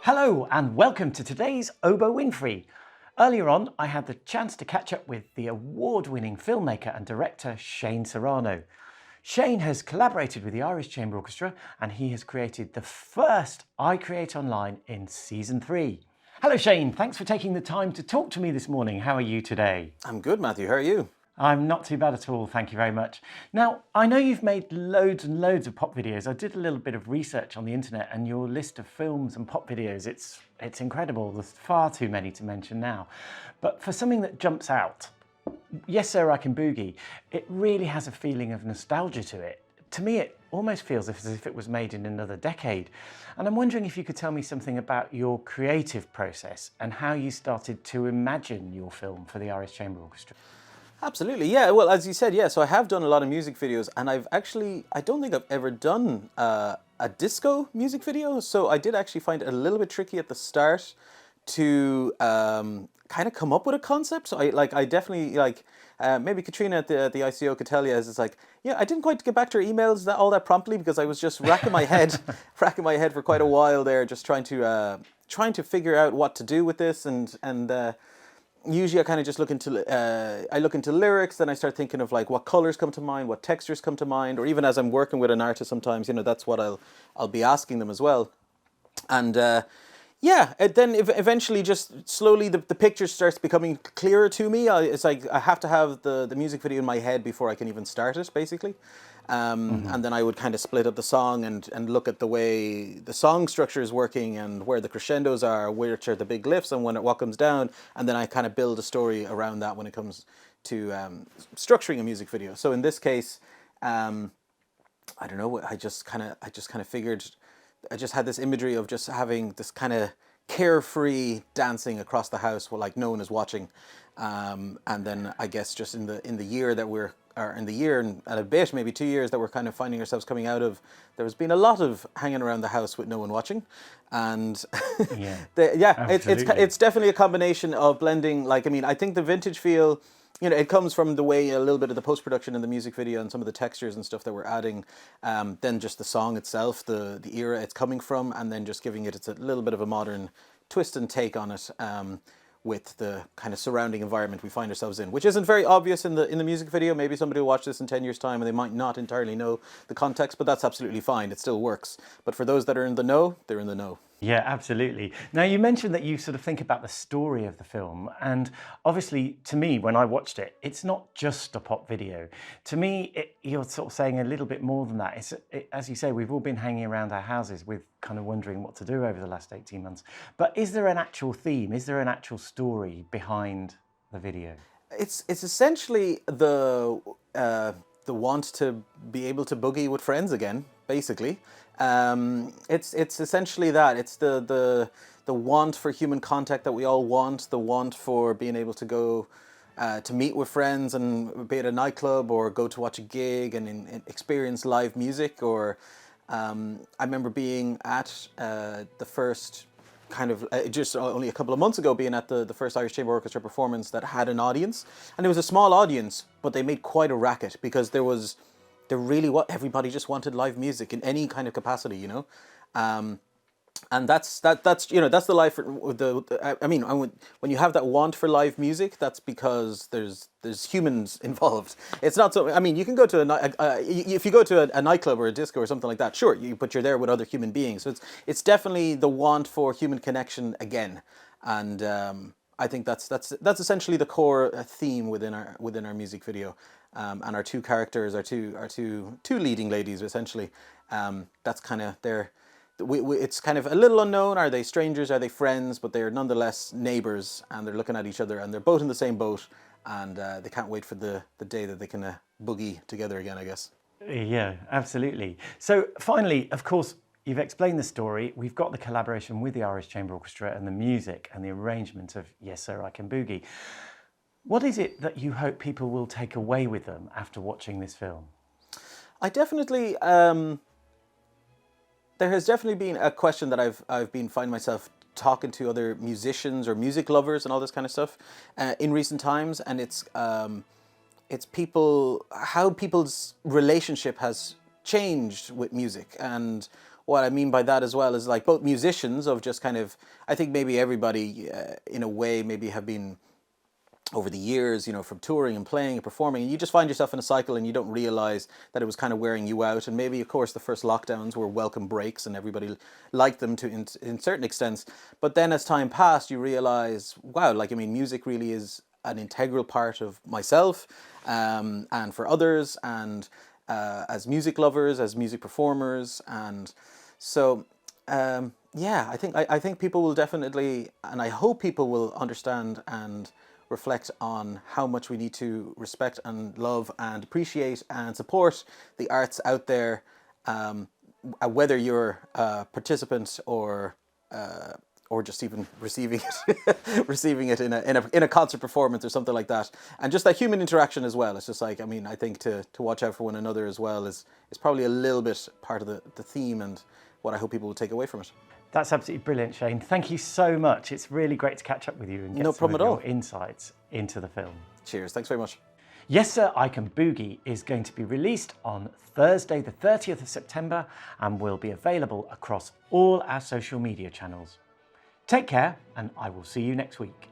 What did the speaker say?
Hello and welcome to today's Oboe Windfree. Earlier on, I had the chance to catch up with the award-winning filmmaker and director Shane Serrano. Shane has collaborated with the Irish Chamber Orchestra and he has created the first I Create Online in Season 3. Hello Shane, thanks for taking the time to talk to me this morning. How are you today? I'm good, Matthew. How are you? I'm not too bad at all, thank you very much. Now, I know you've made loads and loads of pop videos. I did a little bit of research on the internet and your list of films and pop videos, it's incredible. There's far too many to mention now. But for something that jumps out, Yes Sir, I Can Boogie, it really has a feeling of nostalgia to it. To me, it almost feels as if it was made in another decade. And I'm wondering if you could tell me something about your creative process and how you started to imagine your film for the Irish Chamber Orchestra. Absolutely, yeah. Well, as you said, yeah, so I have done a lot of music videos, and I don't think I've ever done a disco music video, so I did actually find it a little bit tricky at the start to kind of come up with a concept. So I definitely, maybe Katrina at the ICO could tell you, is it's like, yeah, I didn't quite get back to her emails all that promptly because I was just racking my head for quite a while there, just trying to figure out what to do with this, and usually I kind of just look into lyrics, then I start thinking of like what colors come to mind, what textures come to mind, or even as I'm working with an artist sometimes, that's what I'll be asking them as well. And then eventually just slowly the picture starts becoming clearer to me. It's like I have to have the music video in my head before I can even start it, basically. And then I would kind of split up the song and look at the way the song structure is working and where the crescendos are, which are the big lifts and what comes down. And then I kind of build a story around that when it comes to structuring a music video. So in this case, I don't know, I just kind of figured, I just had this imagery of just having this kind of carefree dancing across the house while like no one is watching. And then I guess just in the year that in the year and a bit, maybe 2 years that we're kind of finding ourselves coming out of, there's been a lot of hanging around the house with no one watching. And it's definitely a combination of blending, I think the vintage feel, it comes from the way a little bit of the post-production in the music video and some of the textures and stuff that we're adding, then just the song itself, the era it's coming from, and then just giving it a little bit of a modern twist and take on it, with the kind of surrounding environment we find ourselves in, which isn't very obvious in the music video. Maybe somebody will watch this in 10 years' time and they might not entirely know the context, but that's absolutely fine. It still works. But for those that are in the know, they're in the know. Yeah, absolutely. Now, you mentioned that you sort of think about the story of the film, and obviously, to me, when I watched it, it's not just a pop video. To me, you're sort of saying a little bit more than that. As you say, we've all been hanging around our houses with kind of wondering what to do over the last 18 months. But is there an actual theme? Is there an actual story behind the video? It's essentially the want to be able to boogie with friends again, basically. It's essentially that. It's the want for human contact that we all want, the want for being able to go to meet with friends and be at a nightclub or go to watch a gig and experience live music. Or I remember being at the first kind of just only a couple of months ago being at the first Irish Chamber Orchestra performance that had an audience, and it was a small audience, but they made quite a racket because everybody just wanted live music in any kind of capacity, and that's the life. When you have that want for live music, that's because there's humans involved. It's not so. You can go to if you go to a nightclub or a disco or something like that, sure, but you're there with other human beings. So it's definitely the want for human connection again, and I think that's essentially the core theme within our music video. And our two characters, our two leading ladies, essentially. That's kind of it's kind of a little unknown. Are they strangers? Are they friends? But they're nonetheless neighbors, and they're looking at each other, and they're both in the same boat, and they can't wait for the day that they can boogie together again, I guess. Yeah, absolutely. So finally, of course, you've explained the story. We've got the collaboration with the Irish Chamber Orchestra and the music and the arrangement of Yes Sir, I Can Boogie. What is it that you hope people will take away with them after watching this film? I definitely, there has definitely been a question that I've been finding myself talking to other musicians or music lovers and all this kind of stuff in recent times, and it's how people's relationship has changed with music and what I mean by that as well is like both musicians of just kind of, I think maybe everybody in a way maybe have been over the years, you know, from touring and playing and performing, and you just find yourself in a cycle and you don't realize that it was kind of wearing you out. And maybe, of course, the first lockdowns were welcome breaks and everybody liked them to in certain extents. But then as time passed, you realize, wow, like, I mean, music really is an integral part of myself and for others, and as music lovers, as music performers. And so, yeah, I think people will definitely, and I hope people will understand and reflect on how much we need to respect and love and appreciate and support the arts out there, whether you're a participant or just even receiving it in a concert performance or something like that. And just that human interaction as well. It's just like, I mean, I think to watch out for one another as well is probably a little bit part of the theme and what I hope people will take away from it. That's absolutely brilliant, Shane. Thank you so much. It's really great to catch up with you and get some of your insights into the film. Cheers. Thanks very much. Yes Sir, I Can Boogie is going to be released on Thursday the 30th of September and will be available across all our social media channels. Take care, and I will see you next week.